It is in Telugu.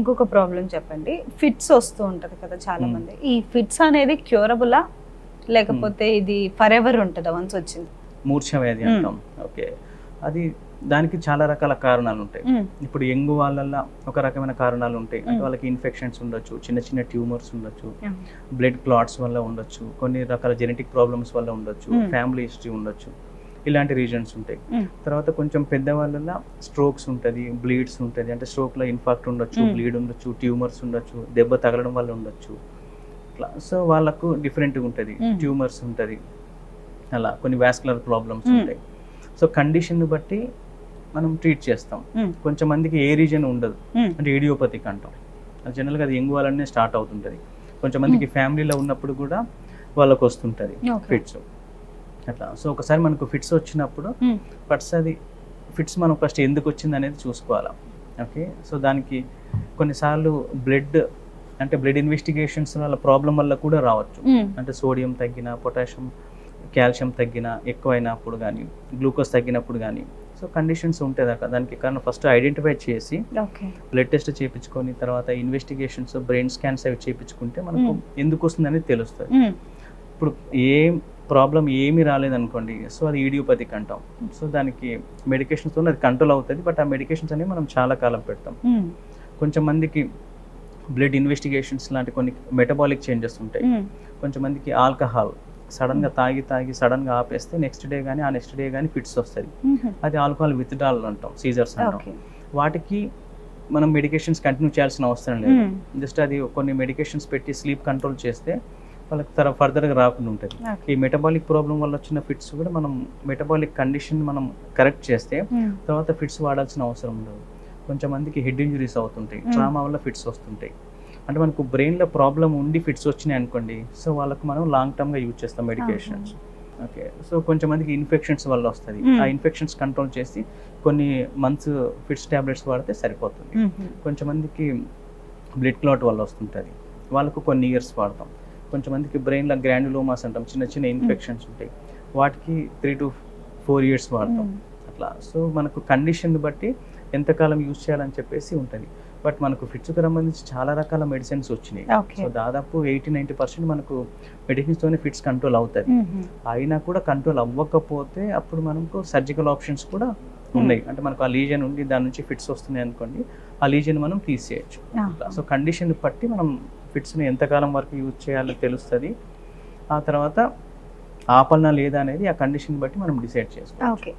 ఇంకొక ప్రాబ్లం చెప్పండి. ఫిట్స్ వస్తూ ఉంటది కదా చాలా మంది. ఈ ఫిట్స్ అనేది క్యూరబులా లేకపోతే ఇది ఫర్ ఎవర్ ఉంటుందా వన్స్ వచ్చింది? మూర్ఛ వ్యాధి అంటాం. ఓకే, అది దానికి చాలా రకాల కారణాలు ఉంటాయి. ఇప్పుడు యంగ్ వాళ్ళల్లో ఒక రకమైన కారణాలు ఉంటాయి. అంటే వాళ్ళకి ఇన్ఫెక్షన్స్ ఉండొచ్చు, చిన్న చిన్న ట్యూమర్స్ ఉండొచ్చు, బ్లడ్ క్లాట్స్ వల్ల ఉండొచ్చు, కొన్ని రకాల జెనెటిక్ ప్రాబ్లమ్స్ వల్ల ఉండొచ్చు, ఫ్యామిలీ హిస్టరీ ఉండొచ్చు, ఇలాంటి రీజన్స్ ఉంటాయి. తర్వాత కొంచెం పెద్దవాళ్ళలో స్ట్రోక్స్ ఉంటుంది, బ్లీడ్స్ ఉంటుంది. అంటే స్ట్రోక్లో ఇన్ఫాక్ట్ ఉండొచ్చు, బ్లీడ్ ఉండొచ్చు, ట్యూమర్స్ ఉండొచ్చు, దెబ్బ తగలడం వల్ల ఉండొచ్చు. అట్లా సో వాళ్ళకు డిఫరెంట్గా ఉంటుంది, ట్యూమర్స్ ఉంటుంది, అలా కొన్ని వాస్కులర్ ప్రాబ్లమ్స్ ఉంటాయి. సో కండిషన్ బట్టి మనం ట్రీట్ చేస్తాం. కొంచెం మందికి ఏ రీజన్ ఉండదు, అంటే ఇడియోపతిక్ అంటాం. జనరల్గా అది యంగ్ వాళ్ళనే స్టార్ట్ అవుతుంటుంది. కొంచెం మందికి ఫ్యామిలీలో ఉన్నప్పుడు కూడా వాళ్ళకు వస్తుంటుంది ఫిట్స్ అట్లా. సో ఒకసారి మనకు ఫిట్స్ వచ్చినప్పుడు అది ఫిట్స్ మనం ఫస్ట్ ఎందుకు వచ్చింది అనేది చూసుకోవాలి. ఓకే, సో దానికి కొన్నిసార్లు బ్లడ్ ఇన్వెస్టిగేషన్స్ వల్ల ప్రాబ్లం వల్ల కూడా రావచ్చు. అంటే సోడియం తగ్గిన, పొటాషియం కాల్షియం తగ్గిన, ఎక్కువైనప్పుడు కానీ, గ్లూకోజ్ తగ్గినప్పుడు కానీ, సో కండిషన్స్ ఉంటాయి దానికి కారణం ఫస్ట్ ఐడెంటిఫై చేసి బ్లడ్ టెస్ట్ చేయించుకొని తర్వాత ఇన్వెస్టిగేషన్స్, బ్రెయిన్ స్కాన్స్ అవి చేయించుకుంటే మనకు ఎందుకు వస్తుంది అనేది తెలుస్తుంది. ఇప్పుడు ప్రాబ్లం ఏమీ రాలేదనుకోండి, సో అది ఇడియోపతిక్ అంటాం. సో దానికి మెడికేషన్స్తో అది కంట్రోల్ అవుతుంది. బట్ ఆ మెడికేషన్స్ అనేవి మనం చాలా కాలం పెడతాం. కొంచెం మందికి బ్లడ్ ఇన్వెస్టిగేషన్స్ లాంటి కొన్ని మెటబాలిక్ చేంజెస్ ఉంటాయి. కొంచెం మందికి ఆల్కహాల్ సడన్గా తాగి సడన్గా ఆపేస్తే నెక్స్ట్ డే కానీ ఫిట్స్ వస్తుంది. అది ఆల్కహాల్ విత్డ్రాల్ అంటాం, సీజర్స్ అంటాం. వాటికి మనం మెడికేషన్స్ కంటిన్యూ చేయాల్సిన అవసరం లేదు. జస్ట్ అది కొన్ని మెడికేషన్స్ పెట్టి స్లీప్ కంట్రోల్ చేస్తే వాళ్ళకి ఫర్దర్గా రాకుండా ఉంటుంది. ఈ మెటబాలిక్ ప్రాబ్లం వల్ల వచ్చిన ఫిట్స్ కూడా మనం మెటబాలిక్ కండిషన్ మనం కరెక్ట్ చేస్తే తర్వాత ఫిట్స్ వాడాల్సిన అవసరం ఉండదు. కొంచెం మందికి హెడ్ ఇంజరీస్ అవుతుంటాయి, ట్రామా వల్ల ఫిట్స్ వస్తుంటాయి. అంటే మనకు బ్రెయిన్లో ప్రాబ్లం ఉండి ఫిట్స్ వచ్చినాయి అనుకోండి, సో వాళ్ళకు మనం లాంగ్ టర్మ్గా యూజ్ చేస్తాం మెడికేషన్స్. ఓకే, సో కొంచెం మందికి ఇన్ఫెక్షన్స్ వల్ల వస్తుంది. ఆ ఇన్ఫెక్షన్స్ కంట్రోల్ చేసి కొన్ని మంత్స్ ఫిట్స్ ట్యాబ్లెట్స్ వాడితే సరిపోతుంది. కొంచెం మందికి బ్లడ్ క్లాట్ వల్ల వస్తుంటుంది, వాళ్ళకు కొన్ని ఇయర్స్ వాడతాం. కొంచెం మందికి బ్రెయిన్లో గ్రాన్యులోమాస్ అంటాం, చిన్న చిన్న ఇన్ఫెక్షన్స్ ఉంటాయి, వాటికి 3 to 4 years వాడతాం అట్లా. సో మనకు కండిషన్ బట్టి ఎంతకాలం యూజ్ చేయాలని చెప్పేసి ఉంటుంది. బట్ మనకు ఫిట్స్కి సంబంధించి చాలా రకాల మెడిసిన్స్ వచ్చినాయి. సో దాదాపు 80-90% మనకు మెడిసిన్స్తోనే ఫిట్స్ కంట్రోల్ అవుతుంది. అయినా కూడా కంట్రోల్ అవ్వకపోతే అప్పుడు మనకు సర్జికల్ ఆప్షన్స్ కూడా ఉన్నాయి. అంటే మనకు ఆ లీజన్ ఉండి దాని నుంచి ఫిట్స్ వస్తున్నాయి అనుకోండి, ఆ లీజన్ మనం తీసేయచ్చు. సో కండిషన్ బట్టి మనం ఫిట్స్ని ఎంతకాలం వరకు యూజ్ చేయాలో తెలుస్తుంది. ఆ తర్వాత ఆపలన లేదా అనేది ఆ కండిషన్ బట్టి మనం డిసైడ్ చేసుకోవాలి.